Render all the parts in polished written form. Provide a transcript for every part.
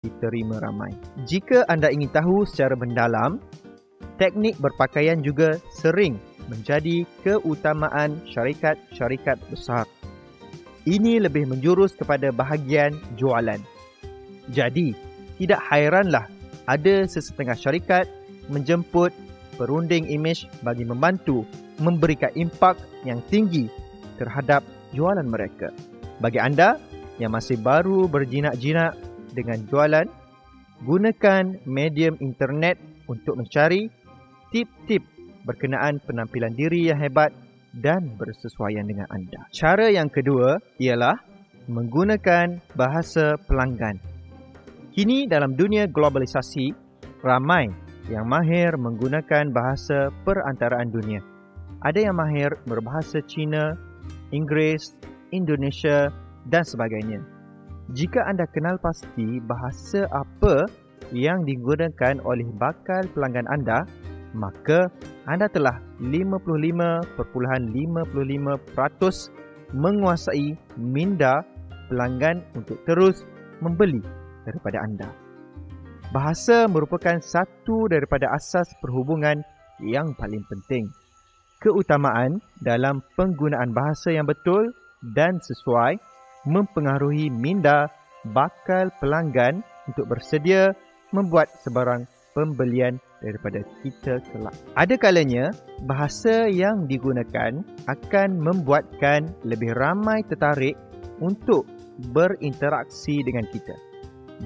diterima ramai. Jika anda ingin tahu secara mendalam, teknik berpakaian juga sering menjadi keutamaan syarikat-syarikat besar. Ini lebih menjurus kepada bahagian jualan. Jadi, tidak hairanlah ada sesetengah syarikat menjemput perunding imej bagi membantu memberikan impak yang tinggi terhadap jualan mereka. Bagi anda yang masih baru berjinak-jinak dengan jualan, gunakan medium internet untuk mencari tip-tip berkenaan penampilan diri yang hebat dan bersesuaian dengan anda. Cara yang kedua ialah menggunakan bahasa pelanggan. Kini dalam dunia globalisasi, ramai yang mahir menggunakan bahasa perantaraan dunia. Ada yang mahir berbahasa Cina, Inggeris, Indonesia dan sebagainya. Jika anda kenal pasti bahasa apa yang digunakan oleh bakal pelanggan anda, maka anda telah 55.55% menguasai minda pelanggan untuk terus membeli daripada anda. Bahasa merupakan satu daripada asas perhubungan yang paling penting. Keutamaan dalam penggunaan bahasa yang betul dan sesuai mempengaruhi minda bakal pelanggan untuk bersedia membuat sebarang pembelian daripada kita kelak. Ada kalanya bahasa yang digunakan akan membuatkan lebih ramai tertarik untuk berinteraksi dengan kita.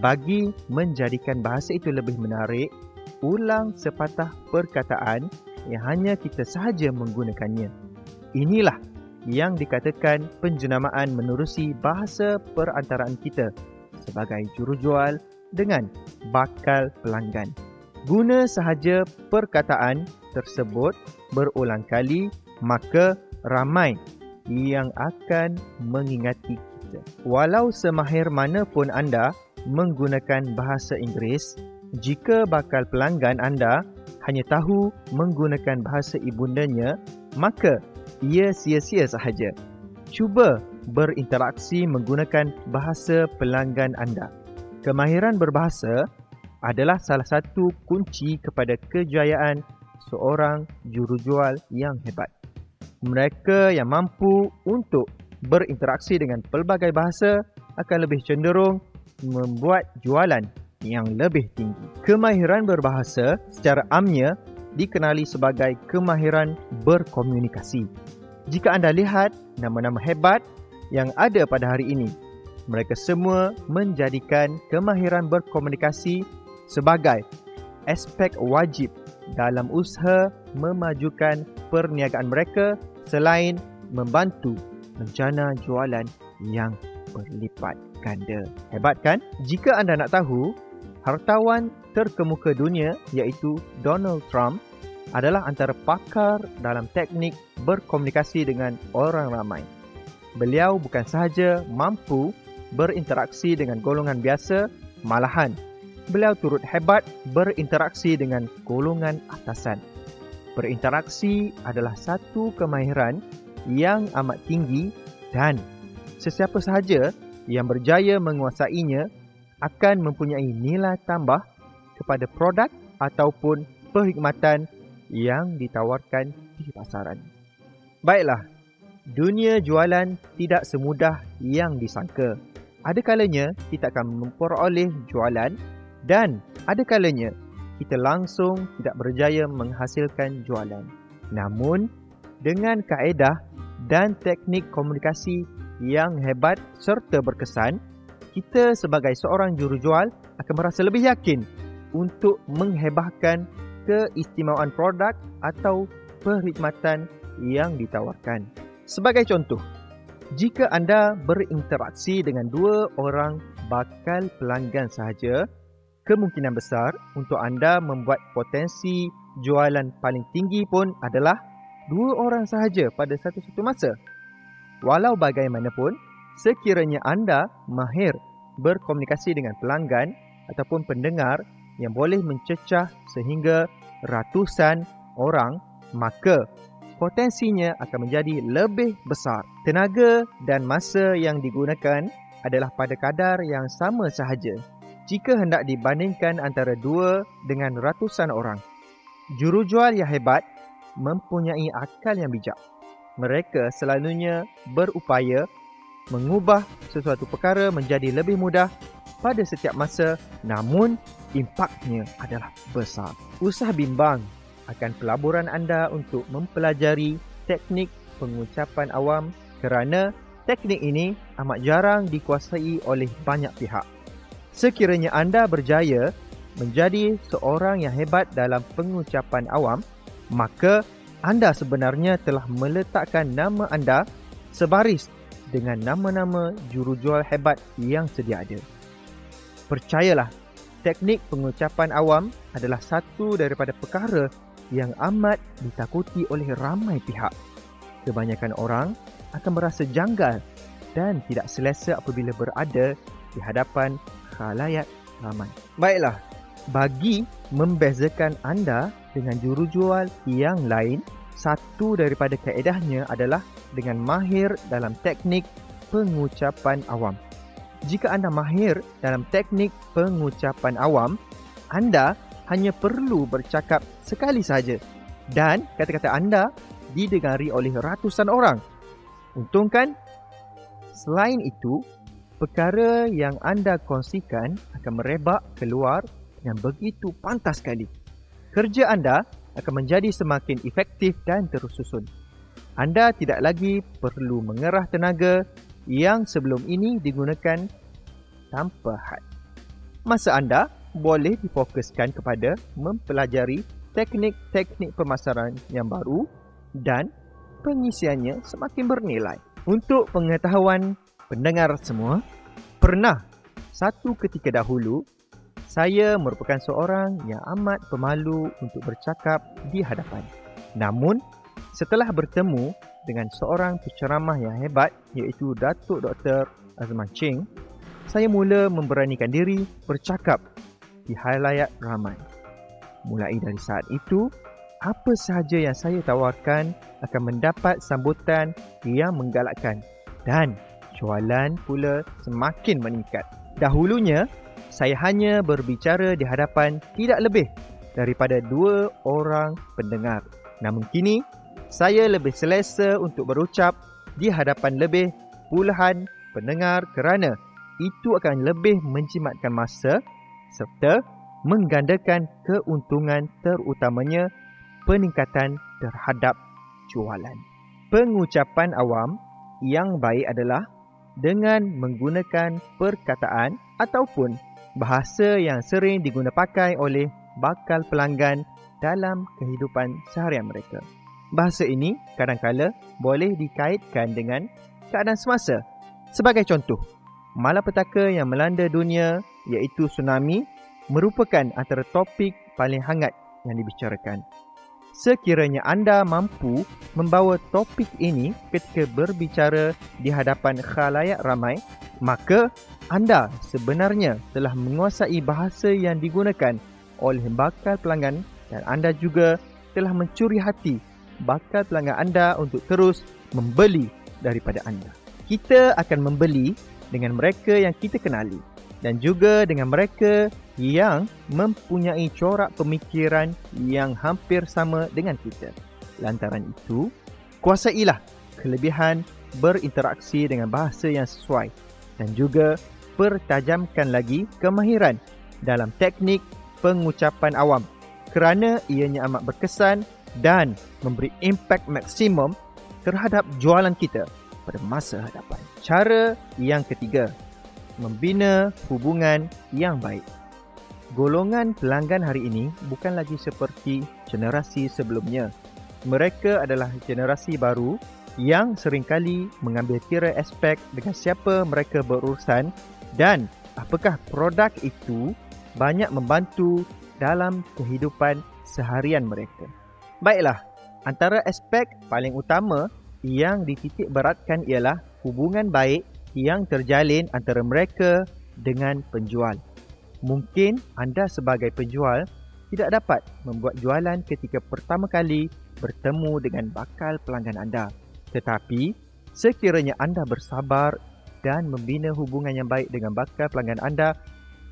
Bagi menjadikan bahasa itu lebih menarik, ulang sepatah perkataan yang hanya kita sahaja menggunakannya. Inilah yang dikatakan penjenamaan menerusi bahasa perantaraan kita sebagai jurujual dengan bakal pelanggan. Guna sahaja perkataan tersebut berulang kali, maka ramai yang akan mengingati kita. Walau semahir mana pun anda menggunakan bahasa Inggeris, jika bakal pelanggan anda hanya tahu menggunakan bahasa ibundanya, maka ia sia-sia sahaja. Cuba berinteraksi menggunakan bahasa pelanggan anda. Kemahiran berbahasa adalah salah satu kunci kepada kejayaan seorang jurujual yang hebat. Mereka yang mampu untuk berinteraksi dengan pelbagai bahasa akan lebih cenderung membuat jualan yang lebih tinggi. Kemahiran berbahasa secara amnya dikenali sebagai kemahiran berkomunikasi. Jika anda lihat nama-nama hebat yang ada pada hari ini, mereka semua menjadikan kemahiran berkomunikasi sebagai aspek wajib dalam usaha memajukan perniagaan mereka selain membantu rencana jualan yang berlipat ganda. Hebat kan? Jika anda nak tahu, hartawan terkemuka dunia iaitu Donald Trump adalah antara pakar dalam teknik berkomunikasi dengan orang ramai. Beliau bukan sahaja mampu berinteraksi dengan golongan biasa, malahan beliau turut hebat berinteraksi dengan golongan atasan. Berinteraksi adalah satu kemahiran yang amat tinggi dan sesiapa sahaja yang berjaya menguasainya akan mempunyai nilai tambah kepada produk ataupun perkhidmatan yang ditawarkan di pasaran. Baiklah, dunia jualan tidak semudah yang disangka. Ada kalanya kita akan memperoleh jualan dan ada kalanya kita langsung tidak berjaya menghasilkan jualan. Namun, dengan kaedah dan teknik komunikasi yang hebat serta berkesan, kita sebagai seorang jurujual akan merasa lebih yakin untuk menghebahkan keistimewaan produk atau perkhidmatan yang ditawarkan. Sebagai contoh, jika anda berinteraksi dengan dua orang bakal pelanggan sahaja, kemungkinan besar untuk anda membuat potensi jualan paling tinggi pun adalah dua orang sahaja pada satu-satu masa. Walau bagaimanapun, sekiranya anda mahir berkomunikasi dengan pelanggan ataupun pendengar yang boleh mencecah sehingga ratusan orang, maka potensinya akan menjadi lebih besar. Tenaga dan masa yang digunakan adalah pada kadar yang sama sahaja. Jika hendak dibandingkan antara 2 dengan ratusan orang, jurujual yang hebat mempunyai akal yang bijak. Mereka selalunya berupaya mengubah sesuatu perkara menjadi lebih mudah pada setiap masa, namun impaknya adalah besar. Usah bimbang akan pelaburan anda untuk mempelajari teknik pengucapan awam kerana teknik ini amat jarang dikuasai oleh banyak pihak. Sekiranya anda berjaya menjadi seorang yang hebat dalam pengucapan awam, maka anda sebenarnya telah meletakkan nama anda sebaris dengan nama-nama jurujual hebat yang sedia ada. Percayalah, teknik pengucapan awam adalah satu daripada perkara yang amat ditakuti oleh ramai pihak. Kebanyakan orang akan merasa janggal dan tidak selesa apabila berada di hadapan khalayak ramai. Baiklah, bagi membezakan anda dengan jurujual yang lain, satu daripada kaedahnya adalah dengan mahir dalam teknik pengucapan awam. Jika anda mahir dalam teknik pengucapan awam, anda hanya perlu bercakap sekali saja dan kata-kata anda didengari oleh ratusan orang. Untung kan? Selain itu, perkara yang anda kongsikan akan merebak keluar dengan begitu pantas sekali. Kerja anda akan menjadi semakin efektif dan tersusun. Anda tidak lagi perlu mengerah tenaga yang sebelum ini digunakan tanpa had. Masa anda boleh difokuskan kepada mempelajari teknik-teknik pemasaran yang baru dan pengisiannya semakin bernilai. Untuk pengetahuan pendengar semua, pernah satu ketika dahulu saya merupakan seorang yang amat pemalu untuk bercakap di hadapan. Namun, setelah bertemu dengan seorang penceramah yang hebat iaitu Datuk Dr. Azman Cheng, saya mula memberanikan diri bercakap di halayak ramai. Mulai dari saat itu, apa sahaja yang saya tawarkan akan mendapat sambutan yang menggalakkan dan jualan pula semakin meningkat. Dahulunya, saya hanya berbicara di hadapan tidak lebih daripada 2 orang pendengar. Namun kini, saya lebih selesa untuk berucap di hadapan lebih puluhan pendengar kerana itu akan lebih menjimatkan masa serta menggandakan keuntungan, terutamanya peningkatan terhadap jualan. Pengucapan awam yang baik adalah dengan menggunakan perkataan ataupun bahasa yang sering diguna pakai oleh bakal pelanggan dalam kehidupan seharian mereka. Bahasa ini kadang-kala boleh dikaitkan dengan keadaan semasa. Sebagai contoh, malapetaka yang melanda dunia iaitu tsunami merupakan antara topik paling hangat yang dibicarakan. Sekiranya anda mampu membawa topik ini ketika berbicara di hadapan khalayak ramai, maka anda sebenarnya telah menguasai bahasa yang digunakan oleh bakal pelanggan dan anda juga telah mencuri hati bakal pelanggan anda untuk terus membeli daripada anda. Kita akan membeli dengan mereka yang kita kenali dan juga dengan mereka yang mempunyai corak pemikiran yang hampir sama dengan kita. Lantaran itu, kuasailah kelebihan berinteraksi dengan bahasa yang sesuai dan juga pertajamkan lagi kemahiran dalam teknik pengucapan awam kerana ianya amat berkesan dan memberi impak maksimum terhadap jualan kita pada masa hadapan. Cara yang ketiga, membina hubungan yang baik. Golongan pelanggan hari ini bukan lagi seperti generasi sebelumnya. Mereka adalah generasi baru yang seringkali mengambil kira aspek dengan siapa mereka berurusan dan apakah produk itu banyak membantu dalam kehidupan seharian mereka. Baiklah, antara aspek paling utama yang dititik beratkan ialah hubungan baik yang terjalin antara mereka dengan penjual. Mungkin anda sebagai penjual tidak dapat membuat jualan ketika pertama kali bertemu dengan bakal pelanggan anda. Tetapi, sekiranya anda bersabar dan membina hubungan yang baik dengan bakal pelanggan anda,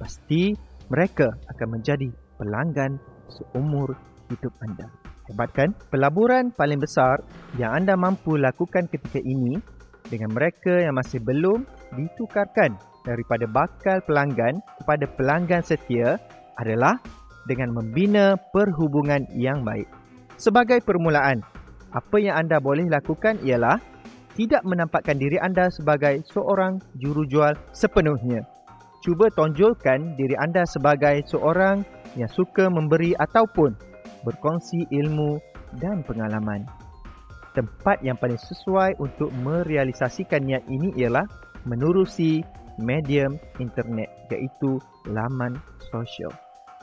pasti mereka akan menjadi pelanggan seumur hidup anda. Hebat kan? Pelaburan paling besar yang anda mampu lakukan ketika ini dengan mereka yang masih belum ditukarkan daripada bakal pelanggan kepada pelanggan setia adalah dengan membina perhubungan yang baik. Sebagai permulaan, apa yang anda boleh lakukan ialah tidak menampakkan diri anda sebagai seorang jurujual sepenuhnya. Cuba tonjolkan diri anda sebagai seorang yang suka memberi ataupun berkongsi ilmu dan pengalaman. Tempat yang paling sesuai untuk merealisasikan niat ini ialah menerusi medium internet, iaitu laman sosial.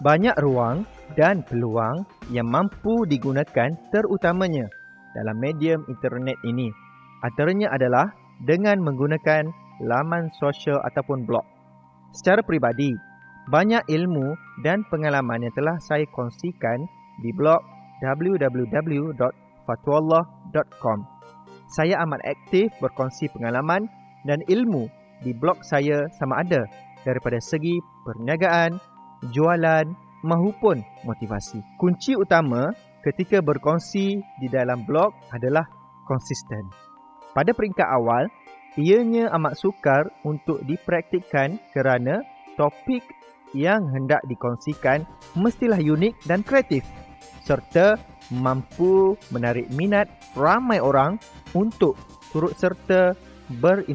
Banyak ruang dan peluang yang mampu digunakan terutamanya dalam medium internet ini. Antaranya adalah dengan menggunakan laman sosial ataupun blog. Secara peribadi, banyak ilmu dan pengalaman yang telah saya kongsikan di blog www.fatwallah.com. Saya amat aktif berkongsi pengalaman dan ilmu di blog saya sama ada daripada segi perniagaan, jualan maupun motivasi. Kunci utama ketika berkongsi di dalam blog adalah konsisten. Pada peringkat awal, ianya amat sukar untuk dipraktikkan kerana topik yang hendak dikongsikan mestilah unik dan kreatif serta mampu menarik minat ramai orang untuk turut serta berinteraksi